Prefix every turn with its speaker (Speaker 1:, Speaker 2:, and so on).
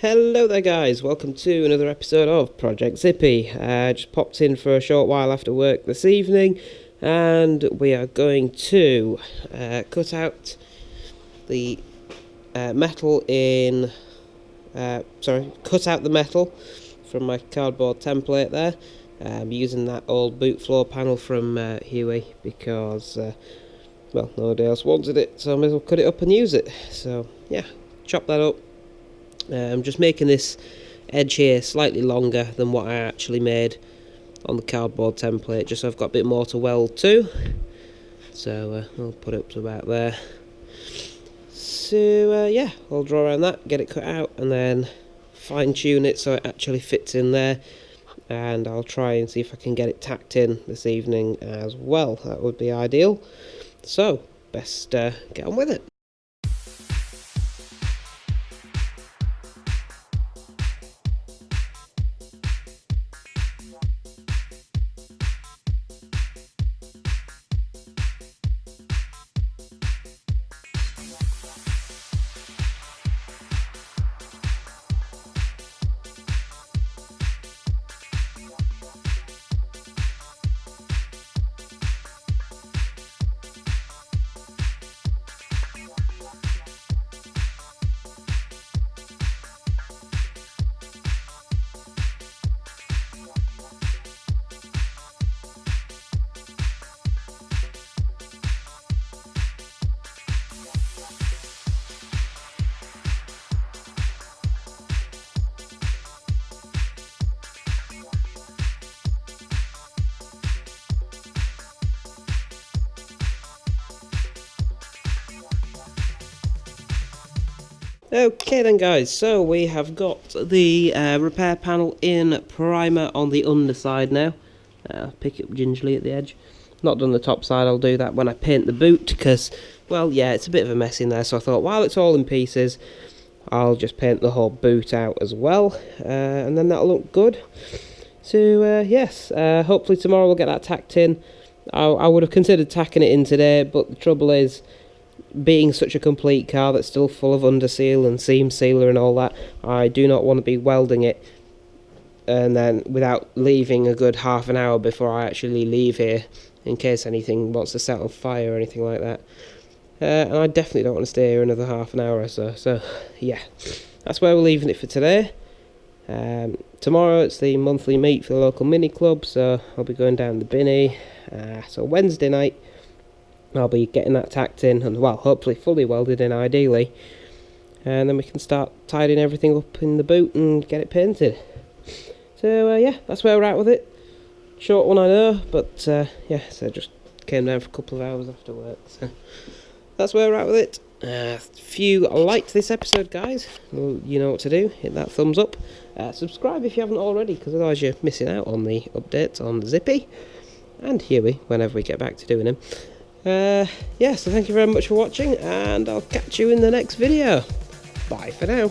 Speaker 1: Hello there guys, welcome to another episode of Project Zippy. Just popped in for a short while after work this evening and we are going to cut out the metal from my cardboard template there. I'm using that old boot floor panel from Huey because well, nobody else wanted it, so I may as well cut it up and use it. So yeah, chop that up. I'm just making this edge here slightly longer than what I actually made on the cardboard template, just so I've got a bit more to weld to. So I'll put it up to about there. So yeah, I'll draw around that, get it cut out, and then fine tune it so it actually fits in there. And I'll try and see if I can get it tacked in this evening as well. That would be ideal. So best get on with it. Okay then guys, so we have got the repair panel in primer on the underside now. Pick it up gingerly at the edge. Not done the top side, I'll do that when I paint the boot because, well, yeah, it's a bit of a mess in there, so I thought while it's all in pieces, I'll just paint the whole boot out as well, and then that'll look good. So yes, hopefully tomorrow we'll get that tacked in. I would have considered tacking it in today, but the trouble is, being such a complete car that's still full of underseal and seam sealer and all that, I do not want to be welding it and then without leaving a good half an hour before I actually leave here in case anything wants to set on fire or anything like that. And I definitely don't want to stay here another half an hour or so. So yeah, that's where we're leaving it for today. Tomorrow it's the monthly meet for the local mini club, so I'll be going down the Binny. So Wednesday night I'll be getting that tacked in and, well, hopefully fully welded in ideally, and then we can start tidying everything up in the boot and get it painted. So yeah, that's where we're at with it. Short one I know, but yeah, so I just came down for a couple of hours after work, so that's where we're at with it. If you liked this episode guys, well, you know what to do, hit that thumbs up, subscribe if you haven't already, because otherwise you're missing out on the updates on Zippy and Huey whenever we get back to doing them. Yeah, so thank you very much for watching, and I'll catch you in the next video. Bye for now.